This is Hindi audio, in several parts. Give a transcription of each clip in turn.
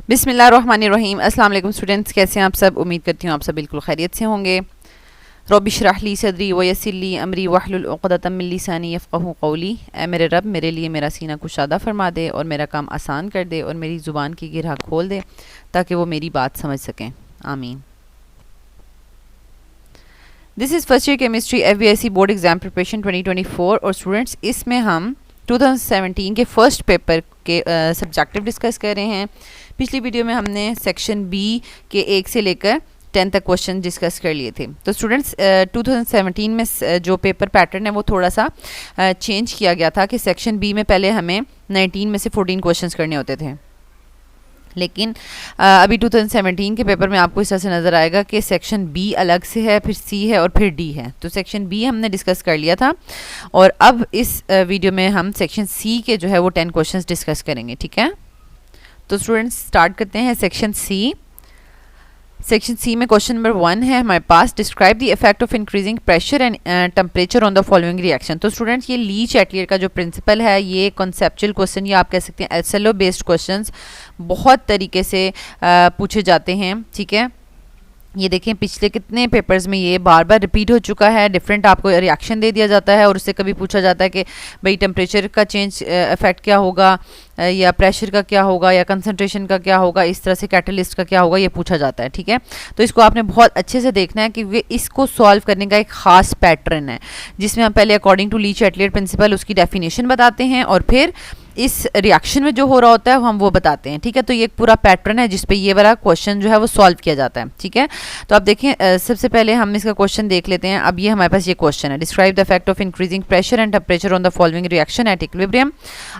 बिस्मिल्लाहिर्रहमानिर्रहीम। अस्सलाम वालेकुम स्टूडेंट्स, कैसे हैं आप सब। उम्मीद करती हूँ आप सब बिल्कुल खैरियत से होंगे। रब्बि इश्रह ली सदरी व यस्सिर ली अमरी वहलुल उक़दतम मिन लिसानी यफ़क़हू क़ौली। ऐ मेरे रब, मेरे लिए मेरा सीना कुशादा फरमा दे और मेरा काम आसान कर दे और मेरी ज़ुबान की गिरह खोल दे ताकि वो मेरी बात समझ सकें। आमीन। This is first year chemistry FBSc board exam preparation 2024 और स्टूडेंट्स इसमें हम 2017 के फर्स्ट पेपर के सब्जेक्टिव डिस्कस कर रहे हैं। पिछली वीडियो में हमने सेक्शन बी के 1 से लेकर 10 तक क्वेश्चन डिस्कस कर लिए थे। तो स्टूडेंट्स 2017 में जो पेपर पैटर्न है वो थोड़ा सा चेंज किया गया था कि सेक्शन बी में पहले हमें 19 में से 14 क्वेश्चंस करने होते थे, लेकिन अभी 2017 के पेपर में आपको इस तरह से नज़र आएगा कि सेक्शन बी अलग से है, फिर सी है और फिर डी है। तो सेक्शन बी हमने डिस्कस कर लिया था और अब इस वीडियो में हम सेक्शन सी के जो है वो 10 क्वेश्चंस डिस्कस करेंगे। ठीक है, तो स्टूडेंट्स स्टार्ट करते हैं सेक्शन सी। सेक्शन सी में क्वेश्चन नंबर 1 है हमारे पास, describe the effect of increasing pressure and temperature on the following reaction. तो स्टूडेंट्स ये ली चैटलियर का जो प्रिंसिपल है, ये कॉन्सेप्चुअल क्वेश्चन या आप कह सकते हैं SLO बेस्ड क्वेश्चंस बहुत तरीके से पूछे जाते हैं। ठीक है, ये देखें पिछले कितने पेपर्स में ये बार बार रिपीट हो चुका है। डिफरेंट आपको रिएक्शन दे दिया जाता है और उससे कभी पूछा जाता है कि भाई टेम्परेचर का चेंज इफेक्ट क्या होगा, या प्रेशर का क्या होगा, या कंसंट्रेशन का क्या होगा, इस तरह से कैटलिस्ट का क्या होगा, ये पूछा जाता है। ठीक है, तो इसको आपने बहुत अच्छे से देखना है कि इसको सॉल्व करने का एक ख़ास पैटर्न है जिसमें हम पहले according to Le Chatelier principle उसकी डेफिनेशन बताते हैं और फिर इस रिएक्शन में जो हो रहा होता है हम वो बताते हैं। ठीक है, तो ये एक पूरा पैटर्न है जिसपे ये वाला क्वेश्चन जो है वो सॉल्व किया जाता है। ठीक है, तो आप देखें सबसे पहले हम इसका क्वेश्चन देख लेते हैं। अब ये हमारे पास ये क्वेश्चन है, describe the effect of increasing pressure and temperature on the following reaction at equilibrium.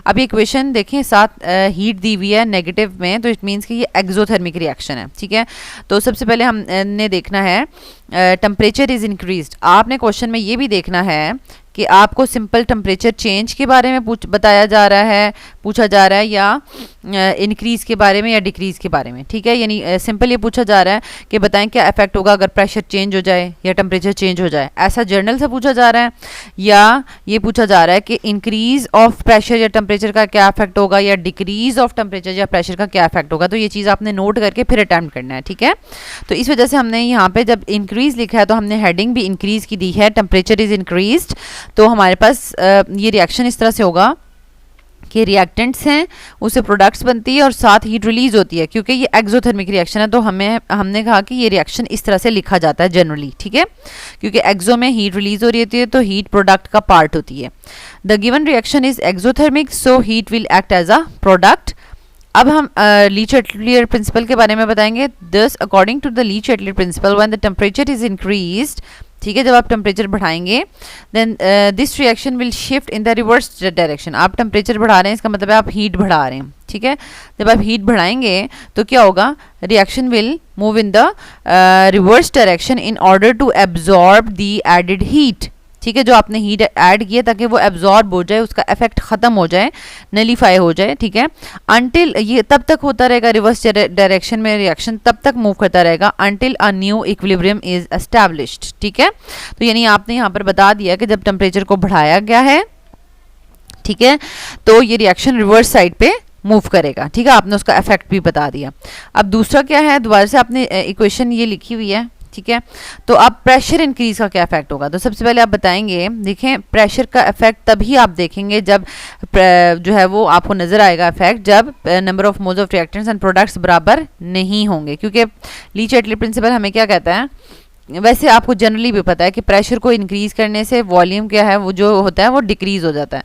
अब ये इक्वेशन देखें साथ हीट दी हुई है नेगेटिव में, तो इट मीन्स कि ये एक्सोथर्मिक रिएक्शन है। ठीक है, तो सबसे पहले हमने देखना है टेम्परेचर इज इंक्रीज्ड। आपने क्वेश्चन में ये भी देखना है कि आपको सिंपल टेम्परेचर चेंज के बारे में बताया जा रहा है, पूछा जा रहा है, या इंक्रीज़ के बारे में या डिक्रीज़ के बारे में। ठीक है, यानी सिंपल ये पूछा जा रहा है कि बताएं क्या इफेक्ट होगा अगर प्रेशर चेंज हो जाए या टेम्परेचर चेंज हो जाए। ऐसा जर्नल से पूछा जा रहा है, या ये पूछा जा रहा है कि इंक्रीज़ ऑफ प्रेशर या टेम्परेचर का क्या इफेक्ट होगा, या डिक्रीज़ ऑफ टेम्परेचर या प्रेशर का क्या इफेक्ट होगा। तो ये चीज़ आपने नोट करके फिर अटैम्प्ट करना है। ठीक है, तो इस वजह से हमने यहाँ पे जब इंक्रीज़ लिखा है तो हमने हेडिंग भी इंक्रीज़ की दी है, टेम्परेचर इज़ इंक्रीज्ड। तो हमारे पास ये रिएक्शन इस तरह से होगा कि रिएक्टेंट्स हैं, उससे प्रोडक्ट्स बनती है और साथ हीट रिलीज होती है। क्योंकि ये एक्सोथर्मिक रिएक्शन है तो हमने कहा कि ये रिएक्शन इस तरह से लिखा जाता है जनरली। ठीक है, क्योंकि एक्सो में हीट रिलीज हो रही होती है तो हीट प्रोडक्ट का पार्ट होती है। The given reaction is exothermic so heat will act as a product. अब हम ली चैटलियर प्रिंसिपल के बारे में बताएंगे। Thus according to the Le Chatelier principle when the temperature is increased, ठीक है, जब आप टेम्परेचर बढ़ाएंगे then this reaction will shift in the reverse direction. आप टेम्परेचर बढ़ा रहे हैं, इसका मतलब है आप हीट बढ़ा रहे हैं। ठीक है, जब आप हीट बढ़ाएंगे तो क्या होगा, reaction will move in the reverse direction in order to absorb the added heat. ठीक है, जो आपने हीट ऐड किया ताकि वो एब्जॉर्ब हो जाए, उसका इफेक्ट ख़त्म हो जाए, नलीफाई हो जाए। ठीक है, अनटिल ये तब तक होता रहेगा, रिवर्स डायरेक्शन में रिएक्शन तब तक मूव करता रहेगा until a new equilibrium is established. ठीक है, तो यानी आपने यहाँ पर बता दिया कि जब टेम्परेचर को बढ़ाया गया है, ठीक है, तो ये रिएक्शन रिवर्स साइड पे मूव करेगा। ठीक है, आपने उसका इफेक्ट भी बता दिया। अब दूसरा क्या है, दोबारा से आपने इक्वेशन ये लिखी हुई है। ठीक है, तो अब प्रेशर इंक्रीज का क्या इफेक्ट होगा। तो सबसे पहले आप बताएंगे, देखें प्रेशर का इफेक्ट तभी आप देखेंगे जब जो है वो आपको नजर आएगा इफेक्ट जब number of moles of reactants and products बराबर नहीं होंगे। क्योंकि ली चैटलियर प्रिंसिपल हमें क्या कहता है, वैसे आपको जनरली भी पता है कि प्रेशर को इंक्रीज करने से वॉल्यूम क्या है वो जो होता है वो डिक्रीज हो जाता है,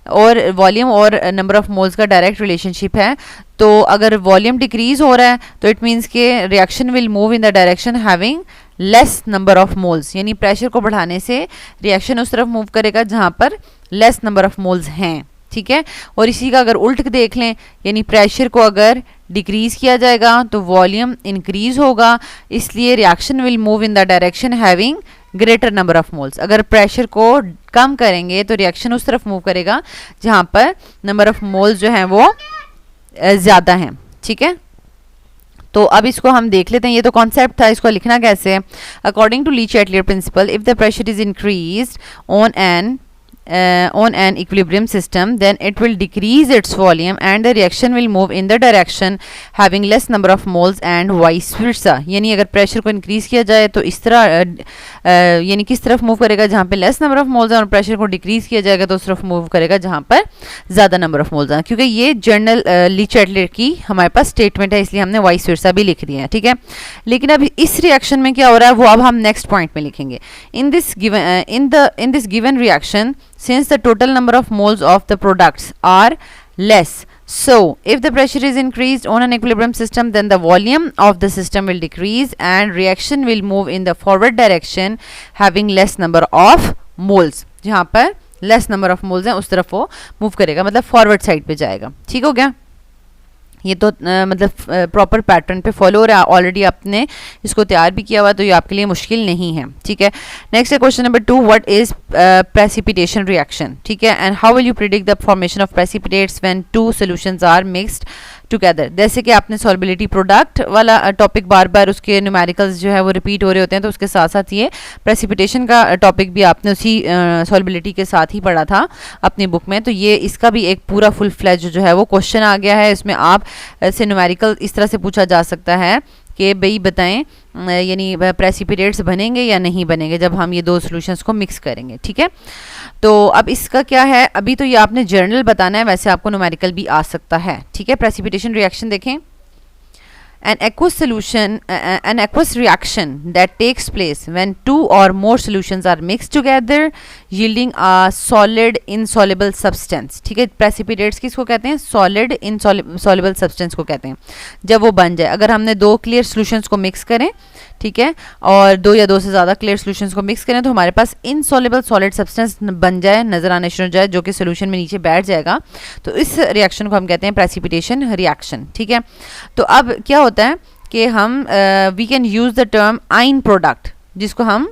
और वॉल्यूम और नंबर ऑफ मोल्स का डायरेक्ट रिलेशनशिप है। तो अगर वॉल्यूम डिक्रीज हो रहा है तो इट मीन्स के reaction will move in the direction having less number of moles, यानी प्रेशर को बढ़ाने से रिएक्शन उस तरफ मूव करेगा जहाँ पर लेस नंबर ऑफ मोल्स हैं। ठीक है, और इसी का अगर उल्ट देख लें, यानी प्रेशर को अगर डिक्रीज किया जाएगा तो वॉल्यूम इंक्रीज होगा, इसलिए reaction will move in the direction having greater number of moles. अगर प्रेशर को कम करेंगे तो रिएक्शन उस तरफ मूव करेगा जहाँ पर नंबर ऑफ मोल्स जो हैं वो ज़्यादा हैं। ठीक है, तो अब इसको हम देख लेते हैं। ये तो कॉन्सेप्ट था, इसको लिखना कैसे है। According to Le Chatelier principle, if the pressure is increased on an on an equilibrium system, then it will decrease its volume and the reaction will move in the direction having less number of moles and vice versa. यानी अगर प्रेशर को इंक्रीज किया जाए तो इस तरह यानी किस तरफ मूव करेगा, जहाँ पे लेस नंबर ऑफ मोल्स हैं, और प्रेशर को डिक्रीज किया जाएगा तो उस तरफ मूव करेगा जहाँ पर ज़्यादा नंबर ऑफ मोल्स हैं. क्योंकि ये जर्नल ली चैटलर की हमारे पास स्टेटमेंट है, इसलिए हमने वाइस वर्सा भी लिख दिया है. ठीक है, लेकिन अब इस रिएक्शन में क्या हो रहा है वो अब हम नेक्स्ट पॉइंट में लिखेंगे. In this given reaction, since the total number of moles of the products are less, so if the pressure is increased on an equilibrium system, then the volume of the system will decrease and reaction will move in the forward direction having less number of moles. जहाँ पर less number of moles हैं उस तरफ वो मूव करेगा, मतलब फॉरवर्ड साइड पे जाएगा. ठीक हो गया, ये तो मतलब प्रॉपर पैटर्न पे फॉलो हो रहा है. ऑलरेडी आपने इसको तैयार भी किया हुआ, तो ये आपके लिए मुश्किल नहीं है. ठीक है, नेक्स्ट है question number 2, what is precipitation reaction. ठीक है, and how will you predict the formation of precipitates when two solutions are mixed together. जैसे कि आपने सॉल्युबिलिटी प्रोडक्ट वाला टॉपिक बार बार उसके न्यूमेरिकल्स जो है वो रिपीट हो रहे होते हैं, तो उसके साथ साथ ये प्रेसिपिटेशन का टॉपिक भी आपने उसी सॉल्युबिलिटी के साथ ही पढ़ा था अपनी बुक में. तो ये इसका भी एक पूरा फुल फ्लैज जो है वो क्वेश्चन आ गया है. इसमें आप से न्यूमेरिकल इस तरह से पूछा जा सकता है कि भाई बताएं यानी प्रेसिपिटेट्स बनेंगे या नहीं बनेंगे जब हम ये दो सॉल्यूशंस को मिक्स करेंगे. ठीक है, तो अब इसका क्या है, अभी तो ये आपने जर्नल बताना है, वैसे आपको न्यूमेरिकल भी आ सकता है. ठीक है, प्रेसिपिटेशन रिएक्शन देखें. An aqueous reaction that takes place when two or more solutions are mixed together yielding a solid insoluble substance. ठीक है, प्रेसिपिटेट्स किसको कहते हैं, सॉलिड insoluble substance को कहते हैं. जब वो बन जाए, अगर हमने दो क्लियर सॉल्यूशंस को मिक्स करें, ठीक है, और दो या दो से ज़्यादा क्लियर सॉल्यूशंस को मिक्स करें तो हमारे पास इनसॉल्युबल सॉलिड सब्सटेंस बन जाए, नज़र आने शुरू हो जाए, जो कि सॉल्यूशन में नीचे बैठ जाएगा, तो इस रिएक्शन को हम कहते हैं प्रेसिपिटेशन रिएक्शन. ठीक है, तो अब क्या होता है कि हम we can use the term ion product, जिसको हम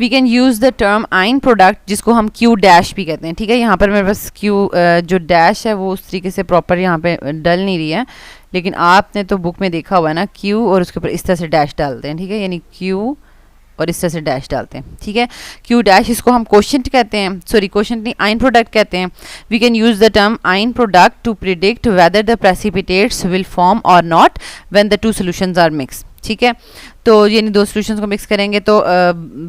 आयन प्रोडक्ट जिसको हम Q डैश भी कहते हैं. ठीक है, यहाँ पर मेरे पास Q जो डैश है वो उस तरीके से प्रॉपर यहाँ पे डल नहीं रही है, लेकिन आपने तो बुक में देखा हुआ है ना, Q और उसके ऊपर इस तरह से डैश डालते हैं. ठीक है, यानी Q और इस तरह से डैश डालते हैं. ठीक है, Q डैश, इसको हम क्वोशंट कहते हैं, सॉरी क्वोशंट नहीं, आयन प्रोडक्ट कहते हैं. We can use the term ion product to predict whether the precipitates will form or not when the two solutions are mix. ठीक है, तो यानी दो सॉल्यूशंस को मिक्स करेंगे तो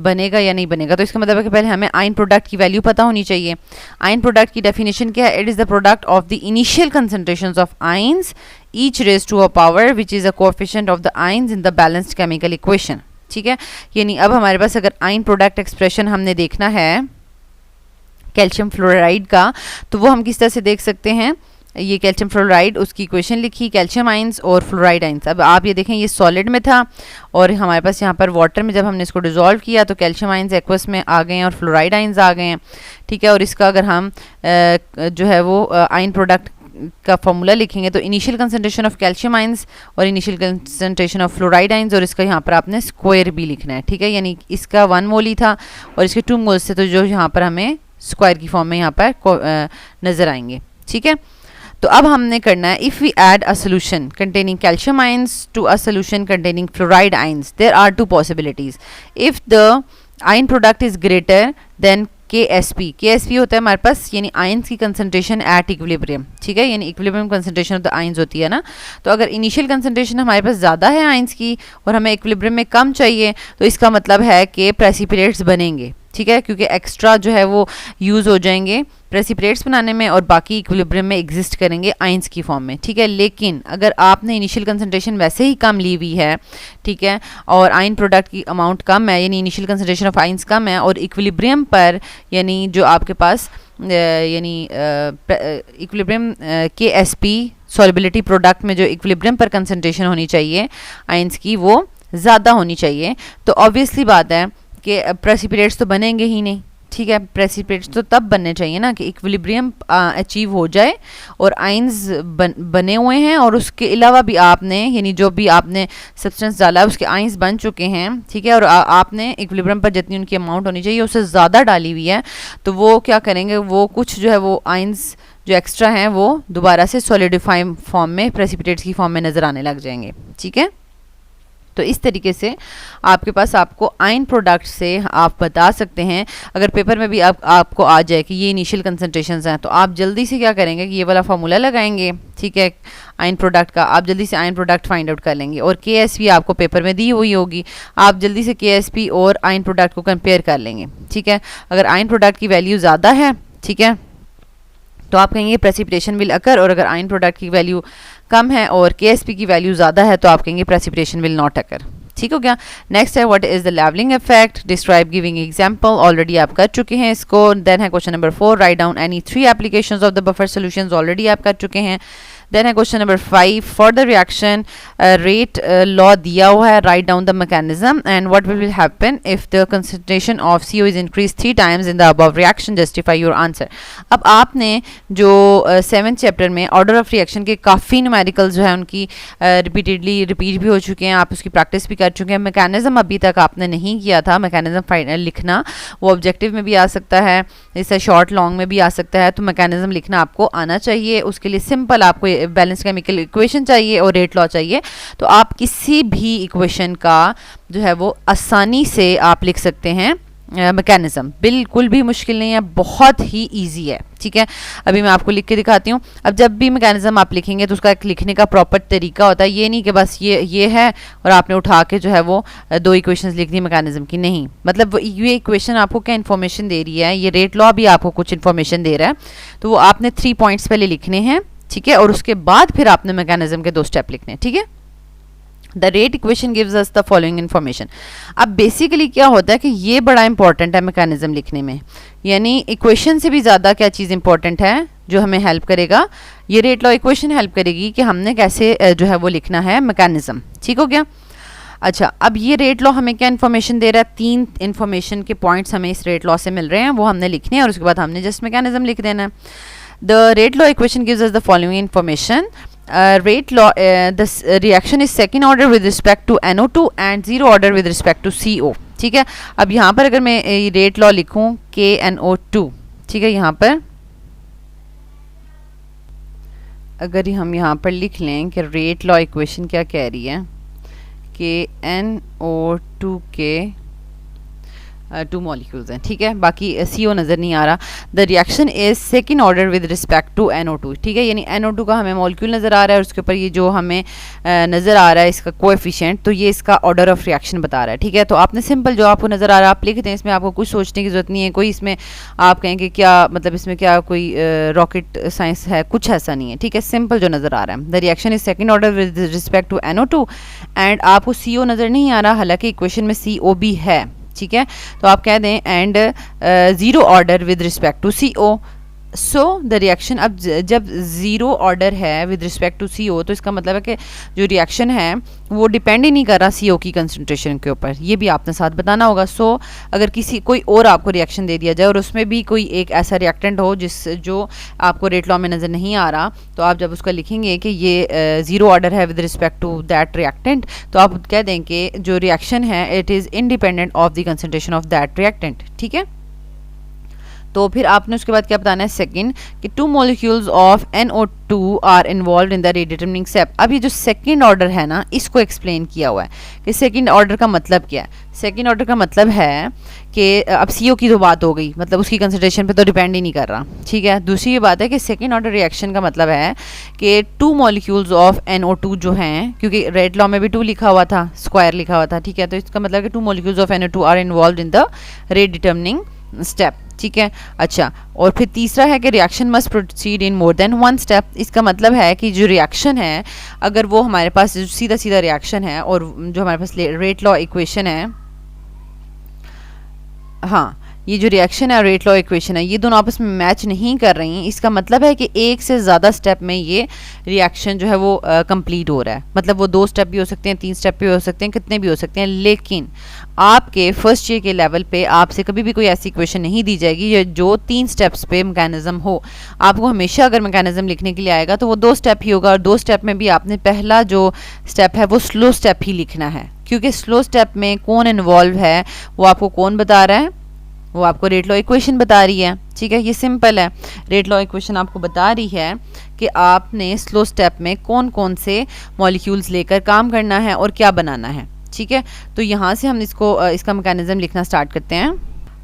बनेगा या नहीं बनेगा. तो इसका मतलब है कि पहले हमें आयन प्रोडक्ट की वैल्यू पता होनी चाहिए. आयन प्रोडक्ट की डेफिनेशन क्या है, it is the product of the initial concentrations of ions each raise to a power which is a coefficient of the ions in the balanced chemical equation. ठीक है, यानी अब हमारे पास अगर आयन प्रोडक्ट एक्सप्रेशन हमने देखना है कैल्शियम फ्लोराइड का, तो वो हम किस तरह से देख सकते हैं. ये कैल्शियम फ्लोराइड, उसकी इक्वेशन लिखी, कैल्शियम आइंस और फ्लोराइड आइंस. अब आप ये देखें, ये सॉलिड में था और हमारे पास यहाँ पर वाटर में जब हमने इसको डिज़ोल्व किया तो कैल्शियम आइंस एक्वस में आ गए हैं और फ्लोराइड आइंस आ गए हैं. ठीक है, और इसका अगर हम जो है वो आयन प्रोडक्ट का फॉर्मूला लिखेंगे तो initial concentration of calcium ions और initial concentration of fluoride ions, और इसका यहाँ पर आपने स्क्वायर भी लिखना है. ठीक है, यानी इसका 1 मोल ही था और इसके 2 मोल्स थे, तो जो यहाँ पर हमें स्क्वायर की फॉर्म में यहाँ पर नज़र आएंगे. ठीक है, तो अब हमने करना है, if we add a solution containing calcium ions to a solution containing fluoride ions, there are 2 possibilities. If the ion product is greater than KSP होता है हमारे पास यानी आयंस की कंसंट्रेशन एट इक्विलिब्रियम. ठीक है, यानी equilibrium concentration of the ions होती है ना. तो अगर इनिशियल कंसंट्रेशन हमारे पास ज़्यादा है आयंस की और हमें इक्विलिब्रियम में कम चाहिए, तो इसका मतलब है कि प्रेसिपिटेट्स बनेंगे. ठीक है, क्योंकि एक्स्ट्रा जो है वो यूज़ हो जाएंगे प्रेसिपिटेट्स बनाने में और बाकी इक्विलिब्रियम में एग्जिस्ट करेंगे आयंस की फॉर्म में. ठीक है, लेकिन अगर आपने इनिशियल कंसंट्रेशन वैसे ही कम ली हुई है, ठीक है, और आयन प्रोडक्ट की अमाउंट कम है, यानी इनिशियल कंसंट्रेशन ऑफ आयंस कम है, और इक्विलिब्रियम पर यानी जो आपके पास यानी इक्विलिब्रियम KSP सॉल्युबिलिटी प्रोडक्ट में जो इक्विलिब्रियम पर कंसंट्रेशन होनी चाहिए आयंस की वो ज़्यादा होनी चाहिए, तो ऑब्वियसली बात है कि प्रेसिपिटेट्स तो बनेंगे ही नहीं. ठीक है, प्रेसिपिटेट्स तो तब बनने चाहिए ना कि इक्विलिब्रियम अचीव हो जाए और आयंस बने हुए हैं, और उसके अलावा भी आपने यानी जो भी आपने सब्सटेंस डाला है उसके आयंस बन चुके हैं. ठीक है, और आपने इक्विलिब्रियम पर जितनी उनकी अमाउंट होनी चाहिए उससे ज़्यादा डाली हुई है, तो वो क्या करेंगे, वो कुछ जो है वो आयंस जो एक्स्ट्रा हैं वो दोबारा से सॉलिडिफाई फॉर्म में प्रेसिपिटेट्स की फॉर्म में नज़र आने लग जाएंगे. ठीक है, तो इस तरीके से आपके पास आपको आयन प्रोडक्ट से आप बता सकते हैं। अगर पेपर में भी आपको आ जाए कि ये इनिशियल कंसंट्रेशंस हैं, तो आप जल्दी से क्या करेंगे कि ये वाला फार्मूला लगाएंगे, ठीक है, आयन प्रोडक्ट का। आप जल्दी से आयन प्रोडक्ट फाइंड आउट कर लेंगे और KSP आपको पेपर में दी हुई होगी, आप जल्दी से KSP और आयन प्रोडक्ट को कंपेयर कर लेंगे, ठीक है। अगर आयन प्रोडक्ट की वैल्यू ज़्यादा है, ठीक है, तो आप कहेंगे प्रेसिपिटेशन विल अकर, और अगर आयन प्रोडक्ट की वैल्यू कम है और KSP की वैल्यू ज़्यादा है तो आप कहेंगे प्रेसिपिटेशन विल नॉट अकर। ठीक हो गया। नेक्स्ट है what is the levelling effect, describe giving example, already आप कर चुके हैं इसको। देन है question number 4, write down any 3 applications of the buffer solutions, already आप कर चुके हैं। देन है question number 5, for the reaction rate law दिया हुआ है, write down the mechanism and what will happen if the concentration of CO is increase 3 times in the above reaction, justify your answer. अब आपने जो 7th चैप्टर में ऑर्डर ऑफ रिएक्शन के काफ़ी न्यूमेरिकल्स जो है उनकी रिपीटेडली रिपीट भी हो चुके हैं, आप उसकी प्रैक्टिस भी कर चुके हैं। मैकेनिज्म अभी तक आपने नहीं किया था, मैकेनिज्म फाइनल लिखना, वो ऑब्जेक्टिव में भी आ सकता है, इससे शॉर्ट लॉन्ग में भी आ सकता है, तो मैकेनिज्म लिखना आपको आना चाहिए। उसके लिए सिंपल आपको बैलेंस केमिकल इक्वेशन चाहिए और रेट लॉ चाहिए, तो आप किसी भी इक्वेशन का जो है वो आसानी से आप लिख सकते हैं। मैकेनिज्म बिल्कुल भी मुश्किल नहीं है, बहुत ही इजी है, ठीक है। अभी मैं आपको लिख के दिखाती हूँ। अब जब भी मैकेनिज्म आप लिखेंगे तो उसका एक लिखने का प्रॉपर तरीका होता है, ये नहीं कि बस ये है और आपने उठा के जो है वो 2 इक्वेशंस लिख दी मैकेनिज्म की, नहीं। मतलब ये इक्वेशन आपको क्या इन्फॉर्मेशन दे रही है, ये रेट लॉ भी आपको कुछ इन्फॉर्मेशन दे रहा है, तो वो आपने 3 पॉइंट्स पहले लिखने हैं, ठीक है, और उसके बाद फिर आपने मैकेनिज्म के 2 स्टेप लिखने हैं, ठीक है। The rate equation gives us the following information. अब बेसिकली क्या होता है कि ये बड़ा इंपॉर्टेंट है मैकेनिज्म लिखने में, यानी इक्वेशन से भी ज़्यादा क्या चीज़ इंपॉर्टेंट है जो हमें हेल्प करेगा, ये रेट लॉ इक्वेशन हेल्प करेगी कि हमने कैसे जो है वो लिखना है मैकेनिज्म, ठीक हो गया। अच्छा, अब ये रेट लॉ हमें क्या इन्फॉर्मेशन दे रहा है, 3 इन्फॉर्मेशन के पॉइंट्स हमें इस रेट लॉ से मिल रहे हैं, वो हमने लिखने हैं और उसके बाद हमने जस्ट मैकेनिज्म लिख देना है। The rate law equation gives us the following information. Rate law, this reaction is second order with respect to NO2 and 0 order with respect to CO, ठीक है। अब यहाँ पर अगर मैं रेट लॉ लिखूँ KNO2, ठीक है, यहाँ पर अगर हम यहाँ पर लिख लें कि रेट लॉ इक्वेशन क्या कह रही है कि NO2 के 2 मॉलिक्यूल्स हैं, ठीक है, बाकी CO नज़र नहीं आ रहा। The reaction is second order with respect to NO2, ठीक है, यानी NO2 का हमें मॉलिक्यूल नज़र आ रहा है और उसके ऊपर ये जो हमें नज़र आ रहा है इसका कोएफिशिएंट, तो ये इसका ऑर्डर ऑफ रिएक्शन बता रहा है, ठीक है। तो आपने सिंपल जो आपको नज़र आ रहा है आप लिख दें, इसमें आपको कुछ सोचने की ज़रूरत नहीं है, कोई इसमें आप कहेंगे क्या मतलब इसमें क्या कोई रॉकेट साइंस है, कुछ ऐसा नहीं है, ठीक है, सिंपल जो नज़र आ रहा है। The reaction is second order with respect to NO2 and आपको CO नज़र नहीं आ रहा, हालांकि इक्वेशन में CO भी है, ठीक है, तो आप कह दें and 0 order with respect to CO। So the reaction, अब जब 0 ऑर्डर है विद रिस्पेक्ट टू CO, तो इसका मतलब है कि जो रिएक्शन है वो डिपेंड ही नहीं कर रहा CO की कंसंट्रेशन के ऊपर, ये भी आपने साथ बताना होगा। सो अगर कोई और आपको रिएक्शन दे दिया जाए और उसमें भी कोई एक ऐसा रिएक्टेंट हो जो आपको रेट लॉ में नज़र नहीं आ रहा, तो आप जब उसका लिखेंगे कि ये 0 ऑर्डर है with respect to that reactant, तो आप कह दें कि जो रिएक्शन है it is independent of the concentration of that reactant, ठीक है। तो फिर आपने उसके बाद क्या बताना है सेकंड कि 2 molecules of NO2 are involve in the rate determining step. अब ये जो सेकंड ऑर्डर है ना, इसको एक्सप्लेन किया हुआ है कि सेकंड ऑर्डर का मतलब क्या है। सेकंड ऑर्डर का मतलब है कि अब CO की तो बात हो गई, मतलब उसकी कंसंट्रेशन पे तो डिपेंड ही नहीं कर रहा, ठीक है। दूसरी ये बात है कि सेकंड ऑर्डर रिएक्शन का मतलब है कि 2 मॉलिक्यूल्स ऑफ NO2 जो हैं, क्योंकि रेट लॉ में भी 2 लिखा हुआ था, स्क्वायर लिखा हुआ था, ठीक है, तो इसका मतलब है कि 2 molecules of NO2 are involve in the rate determining step, ठीक है। अच्छा, और फिर तीसरा है कि reaction must proceed in more than 1 step. इसका मतलब है कि जो रिएक्शन है, अगर वो हमारे पास सीधा सीधा रिएक्शन है और जो हमारे पास रेट लॉ इक्वेशन है, हाँ, ये जो रिएक्शन है और रेट लॉ इक्वेशन है, ये दोनों आपस में मैच नहीं कर रही हैं, इसका मतलब है कि एक से ज़्यादा स्टेप में ये रिएक्शन जो है वो कंप्लीट हो रहा है। मतलब वो 2 स्टेप भी हो सकते हैं, 3 स्टेप भी हो सकते हैं, कितने भी हो सकते हैं, लेकिन आपके फर्स्ट ईयर के लेवल पे आपसे कभी भी कोई ऐसी इक्वेशन नहीं दी जाएगी जो 3 स्टेप्स पे मैकेनिज्म हो। आपको हमेशा अगर मैकेनिज्म लिखने के लिए आएगा तो वो 2 स्टेप ही होगा, और 2 स्टेप में भी आपने पहला जो स्टेप है वो स्लो स्टेप ही लिखना है, क्योंकि स्लो स्टेप में कौन इन्वॉल्व है वो आपको कौन बता रहा है, वो आपको रेट लॉ इक्वेशन बता रही है, ठीक है। ये सिंपल है, रेट लॉ इक्वेशन आपको बता रही है कि आपने स्लो स्टेप में कौन कौन से मॉलिक्यूल्स लेकर काम करना है और क्या बनाना है, ठीक ठीक है। तो यहाँ से हम इसको इसका मैकेनिज्म लिखना स्टार्ट करते हैं।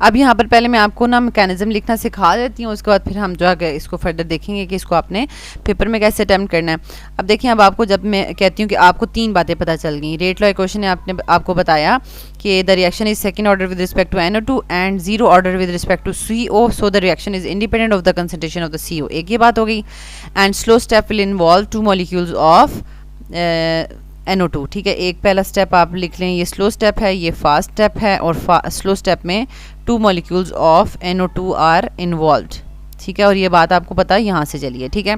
अब यहाँ पर पहले मैं आपको ना मैकेनिज्म लिखना सिखा देती हूँ, उसके बाद फिर हम जो है इसको फर्दर देखेंगे कि इसको आपने पेपर में कैसे अटैम्प्ट करना है। अब देखिए, अब आपको जब मैं कहती हूँ कि आपको 3 बातें पता चल गई। रेट लॉ इक्वेशन ने आपको बताया कि the reaction is second order with respect to NO2 and 0 order with respect to CO, so the reaction is independent of the concentration of the CO। एक ये बात हो गई। And slow step will involve 2 molecules of NO2, ठीक है। एक पहला स्टेप आप लिख लें, ये स्लो स्टेप है, ये फास्ट स्टेप है, और स्लो स्टेप में 2 molecules of NO2 are involved, ठीक है। और ये बात आपको पता है, यहाँ से चलिए, ठीक है।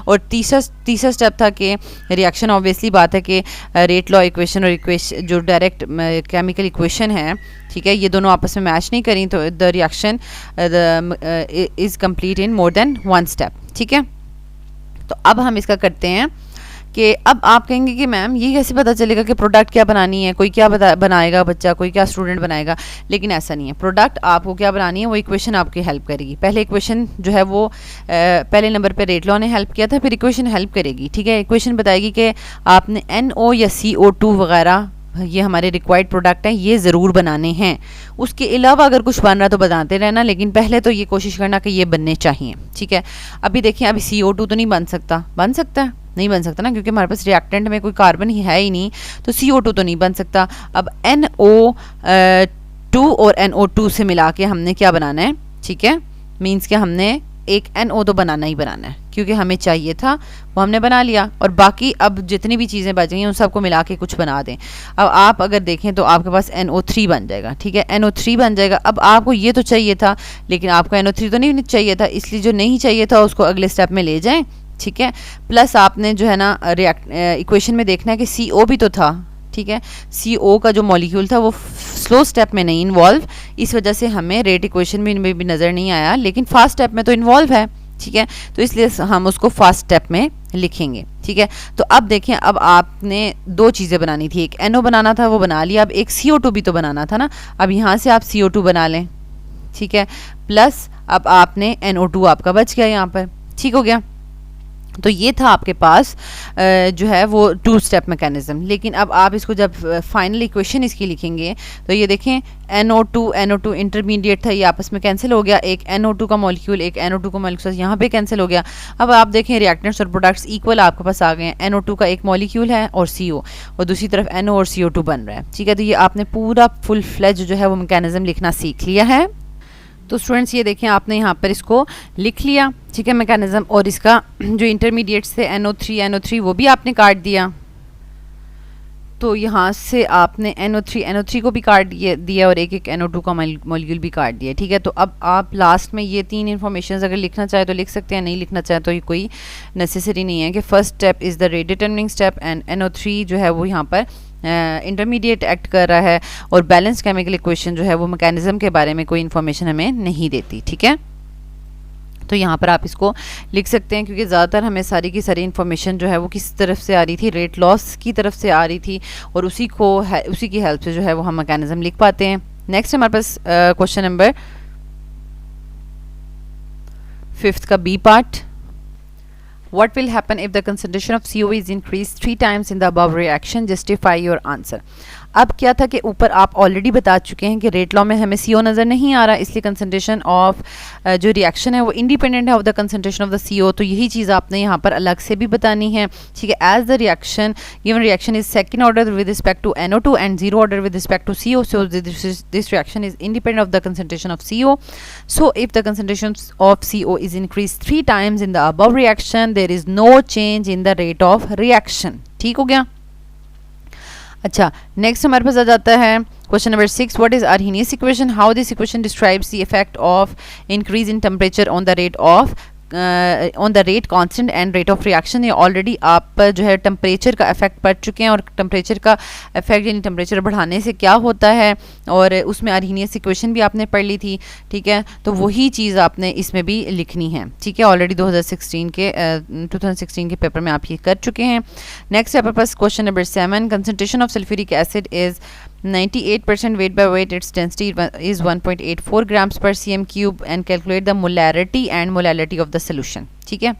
और तीसरा स्टेप था कि रिएक्शन, ऑब्वियसली बात है कि रेट लॉ इक्वेशन और इक्वेशन जो डायरेक्ट केमिकल इक्वेशन है, ठीक है, ये दोनों आपस में मैच नहीं करी तो the reaction is complete in more than 1 step, ठीक है। तो अब हम इसका करते हैं कि अब आप कहेंगे कि मैम ये कैसे पता चलेगा कि प्रोडक्ट क्या बनानी है, कोई क्या बनाएगा बच्चा, कोई क्या स्टूडेंट बनाएगा। लेकिन ऐसा नहीं है, प्रोडक्ट आपको क्या बनानी है वो इक्वेशन आपकी हेल्प करेगी। पहले इक्वेशन जो है वो पहले नंबर पे रेट लॉ ने हेल्प किया था, फिर इक्वेशन हेल्प करेगी, ठीक है। इक्वेशन बताएगी कि आपने NO या CO2 वगैरह, ये हमारे रिक्वायर्ड प्रोडक्ट हैं, ये ज़रूर बनाने हैं। उसके अलावा अगर कुछ बन रहा तो बताते रहना, लेकिन पहले तो ये कोशिश करना कि ये बनने चाहिए, ठीक है। अभी देखिए, अभी CO2 तो नहीं बन सकता है, नहीं बन सकता ना, क्योंकि हमारे पास रिएक्टेंट में कोई कार्बन ही है ही नहीं, तो CO2 तो नहीं बन सकता। अब NO2 और NO2 से मिला के हमने क्या बनाना है, ठीक है, मीन्स कि हमने एक NO तो बनाना ही बनाना है, क्योंकि हमें चाहिए था, वो हमने बना लिया। और बाकी अब जितनी भी चीज़ें बच गई उन सबको मिला के कुछ बना दें। अब आप अगर देखें तो आपके पास NO3 बन जाएगा, ठीक है, NO3 बन जाएगा। अब आपको ये तो चाहिए था, लेकिन आपको NO3 तो नहीं चाहिए था, इसलिए जो नहीं चाहिए था उसको अगले स्टेप में ले जाएं, ठीक है। प्लस आपने जो है ना इक्वेशन में देखना है कि CO भी तो था, ठीक है। CO का जो मॉलिक्यूल था वो स्लो स्टेप में नहीं इन्वॉल्व, इस वजह से हमें रेट इक्वेशन में भी नज़र नहीं आया, लेकिन फास्ट स्टेप में तो इन्वॉल्व है, ठीक है। तो इसलिए हम उसको फास्ट स्टेप में लिखेंगे, ठीक है। तो अब देखें, अब आपने 2 चीज़ें बनानी थी, एक NO बनाना था, वो बना लिया। अब एक CO2 भी तो बनाना था ना, अब यहाँ से आप CO2 बना लें, ठीक है। प्लस अब आपने NO2 आपका बच गया यहाँ पर, ठीक हो गया। तो ये था आपके पास जो है वो 2 स्टेप मैकेनिज्म। लेकिन अब आप इसको जब फाइनल इक्वेशन इसकी लिखेंगे तो ये देखें, NO2 इंटरमीडिएट था, ये आपस में कैंसिल हो गया, एक NO2 का मॉलिक्यूल एक NO2 का मॉलिक्यूल यहाँ पे कैंसिल हो गया। अब आप देखें रिएक्टेंट्स और प्रोडक्ट्स इक्वल आपके पास आ गए हैं। NO2 का एक मॉलिक्यूल है और CO, और दूसरी तरफ NO और CO2 बन रहा है, ठीक है। तो ये आपने पूरा फुल फ्लेज जो है वो मैकेनिज्म लिखना सीख लिया है। तो स्टूडेंट्स ये देखें, आपने यहाँ पर इसको लिख लिया, ठीक है, मैकेनिज्म। और इसका जो इंटरमीडिएट्स थे NO3 वो भी आपने काट दिया। तो यहाँ से आपने NO3 को भी काट दिया और एक NO2 का मॉलिक्यूल भी काट दिया, ठीक है। तो अब आप लास्ट में ये 3 इन्फॉर्मेशन अगर लिखना चाहे तो लिख सकते हैं, नहीं लिखना चाहे तो ये कोई नेसेसरी नहीं है कि first step is the rate determining step and NO3 जो है वो यहाँ पर इंटरमीडिएट एक्ट कर रहा है, और बैलेंस केमिकल इक्वेशन जो है वो मैकेनिज्म के बारे में कोई इन्फॉर्मेशन हमें नहीं देती, ठीक है। तो यहाँ पर आप इसको लिख सकते हैं, क्योंकि ज़्यादातर हमें सारी की सारी इन्फॉर्मेशन जो है वो किस तरफ से आ रही थी, रेट लॉस की तरफ से आ रही थी, और उसी की हेल्प से जो है वो हम मैकेनिज्म लिख पाते हैं। नेक्स्ट हमारे पास क्वेश्चन नंबर 5 का B part. What will happen if the concentration of CO is increased 3 times in the above reaction? Justify your answer. अब क्या था कि ऊपर आप ऑलरेडी बता चुके हैं कि रेट लॉ में हमें CO नज़र नहीं आ रहा, इसलिए कंसंट्रेशन ऑफ जो रिएक्शन है वो इंडिपेंडेंट है of the concentration of the CO। तो यही चीज़ आपने यहाँ पर अलग से भी बतानी है, ठीक है। As the reaction given reaction is second order with respect to NO2 and 0 order with respect to CO, so this reaction is independent of the concentration of CO। So if the concentration of CO is increase 3 times in the above reaction there is no change in the rate of reaction, ठीक हो गया। अच्छा, नेक्स्ट हमारे पास आ जाता है question number 6। What is Arrhenius equation? How this equation describes the effect of increase in temperature on the rate constant and rate of reaction. ये ऑलरेडी आप जो है टेम्परेचर का इफेक्ट पढ़ चुके हैं, और टेम्परेचर का इफेक्ट यानी टेम्परेचर बढ़ाने से क्या होता है, और उसमें Arrhenius इक्वेशन भी आपने पढ़ ली थी, ठीक है। तो वही चीज़ आपने इसमें भी लिखनी है, ठीक है। ऑलरेडी 2016 के पेपर में आप ये कर चुके हैं। नेक्स्ट है आपके पास question number 7। Concentration of sulphuric acid is 98% weight by weight, its density is 1.84 grams per cm cube, and calculate the molarity and molality of the solution, ठीक है।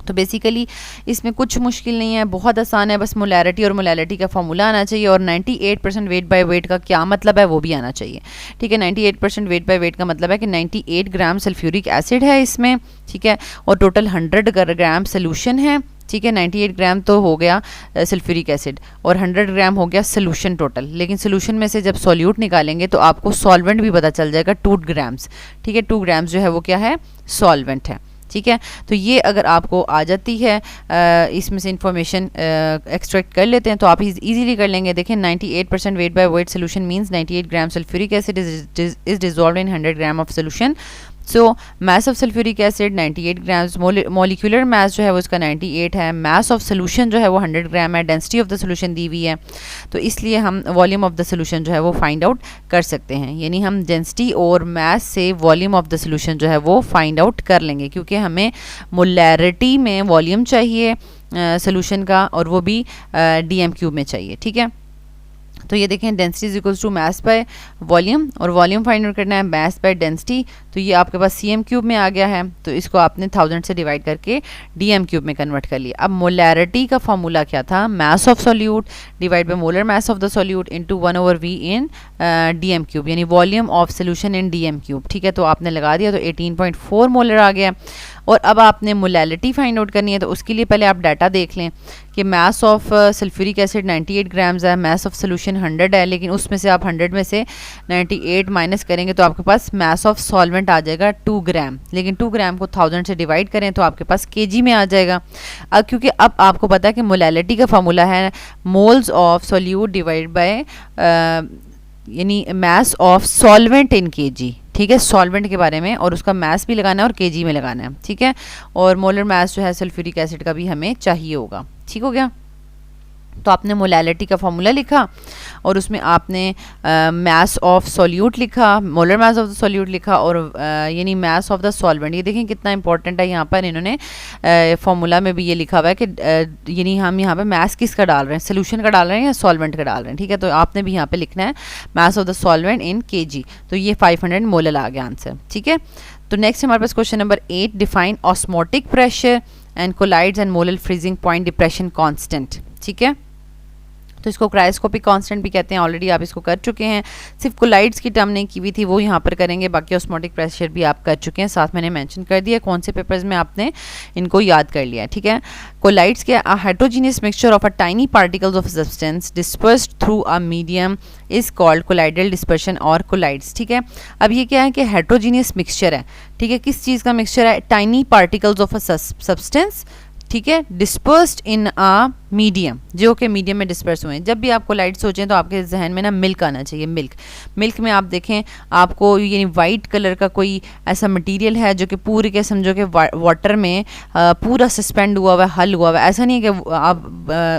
तो बेसिकली इसमें कुछ मुश्किल नहीं है, बहुत आसान है, बस मोलैरिटी और मोलैलिटी का फॉर्मूला आना चाहिए और 98% वेट बाय वेट का क्या मतलब है वो भी आना चाहिए। ठीक है, 98% वेट बाय वेट का मतलब है कि 98 ग्राम सल्फ्यूरिक एसिड है इसमें। ठीक है, और टोटल 100 ग्राम सोल्यूशन है। ठीक है, 98 ग्राम तो हो गया सल्फ्यूरिक एसिड और 100 ग्राम हो गया सोल्यूशन टोटल। लेकिन सोल्यूशन में से जब सॉल्यूट निकालेंगे तो आपको सॉल्वेंट भी पता चल जाएगा 2 ग्राम्स। ठीक है, 2 ग्राम्स जो है वो क्या है, सॉल्वेंट है। ठीक है, तो ये अगर आपको आ जाती है, इसमें से इंफॉर्मेशन एक्सट्रैक्ट कर लेते हैं तो आप इजीली कर लेंगे। देखें 98% weight by weight solution means 98 gram sulphuric acid is dissolved in 100 gram of solution. So mass of sulphuric acid 98 grams, molecular mass जो है वो इसका 98 है, मास ऑफ सोल्यूशन जो है वो 100 ग्राम है, डेंसिटी ऑफ द सोल्यूशन दी हुई है। तो इसलिए हम वॉल्यूम ऑफ द सोल्यूशन जो है वो फाइंड आउट कर सकते हैं, यानी हम डेंसिटी और मास से वॉल्यूम ऑफ द सोल्यूशन जो है वो फाइंड आउट कर लेंगे, क्योंकि हमें मोलैरिटी में वॉल्यूम चाहिए सोल्यूशन का और वो भी DM³ में चाहिए। ठीक है, तो ये देखें density is equals to mass by volume और वॉल्यूम फाइंड आउट करना है मास बाय डेंसिटी। तो ये आपके पास cm³ में आ गया है, तो इसको आपने 1000 से डिवाइड करके DM³ में कन्वर्ट कर लिया। अब मोलैरिटी का फॉर्मूला क्या था, mass of solute divide by molar mass of the solute into 1/v in DM³, यानी volume of solution in DM³। ठीक है, तो आपने लगा दिया तो 18.4 मोलर आ गया। और अब आपने मोलैलिटी फाइंड आउट करनी है, तो उसके लिए पहले आप डाटा देख लें कि mass of sulphuric acid 98 grams है, मास ऑफ सोल्यूशन 100 है, लेकिन उसमें से आप 100 में से 98 माइनस करेंगे तो आपके पास मास ऑफ सॉल्वेंट आ जाएगा 2 ग्राम। लेकिन 2 ग्राम को 1000 से डिवाइड करें तो आपके पास kg में आ जाएगा। अब क्योंकि अब आपको पता है कि मोलैलिटी का फॉर्मूला है moles of solute divide by यानी mass of solvent in kg। ठीक है, सॉल्वेंट के बारे में, और उसका मास भी लगाना है और kg में लगाना है। ठीक है, और मोलर मास जो है सल्फ्यूरिक एसिड का भी हमें चाहिए होगा। ठीक हो गया, तो आपने मोलैलिटी का फॉर्मूला लिखा और उसमें आपने मास ऑफ सॉल्यूट लिखा, molar mass of the solute लिखा और यानी मास ऑफ द सॉल्वेंट। ये देखें कितना इंपॉर्टेंट है, यहाँ पर इन्होंने फॉर्मूला में भी ये लिखा हुआ है कि यानी हम यहाँ पे मास किसका डाल रहे हैं, सोल्यूशन का डाल रहे हैं या सॉल्वेंट का डाल रहे हैं। ठीक है, तो आपने भी यहाँ पे लिखना है mass of the solvent in kg। तो ये 500 मोलर आ गया आंसर। ठीक है, तो नेक्स्ट हमारे पास question number 8, define osmotic pressure and colloids and molar freezing point depression constant. ठीक है, तो इसको क्रायोस्कोपिक कांस्टेंट भी कहते हैं, ऑलरेडी आप इसको कर चुके हैं। सिर्फ कोलाइड्स की टर्म नहीं की हुई थी, वो यहाँ पर करेंगे, बाकी ऑस्मोटिक प्रेशर भी आप कर चुके हैं, साथ मैंने मेंशन कर दिया कौन से पेपर्स में आपने इनको याद कर लिया है। ठीक है, कोलाइड्स के heterogeneous mixture of a tiny particles of substance dispersed through a medium is called colloidal dispersion और कोलाइड्स। ठीक है, अब ये क्या है कि हेट्रोजीनियस मिक्सचर है। ठीक है, किस चीज़ का मिक्सचर है, tiny particles of a substance. ठीक है, डिस्पर्स्ड इन अ मीडियम, जो कि मीडियम में डिस्पर्स हुए हैं। जब भी आप कोलाइड सोचें तो आपके जहन में ना मिल्क आना चाहिए। मिल्क में आप देखें आपको यानी वाइट कलर का कोई ऐसा मटेरियल है जो कि पूरे के समझो कि वाटर में पूरा सस्पेंड हुआ हुआ है, हल हुआ हुआ है। ऐसा नहीं है कि आप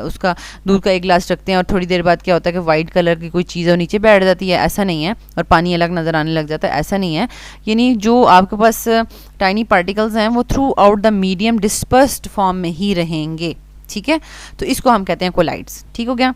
उसका दूध का एक गिलास रखते हैं और थोड़ी देर बाद क्या होता है कि वाइट कलर की कोई चीज़ और नीचे बैठ जाती है, ऐसा नहीं है, और पानी अलग नज़र आने लग जाता है, ऐसा नहीं है। यानी जो आपके पास टाइनी पार्टिकल्स हैं वो through out the medium dispersed form में ही रहेंगे। ठीक है, तो इसको हम कहते हैं कोलाइड्स। ठीक हो गया,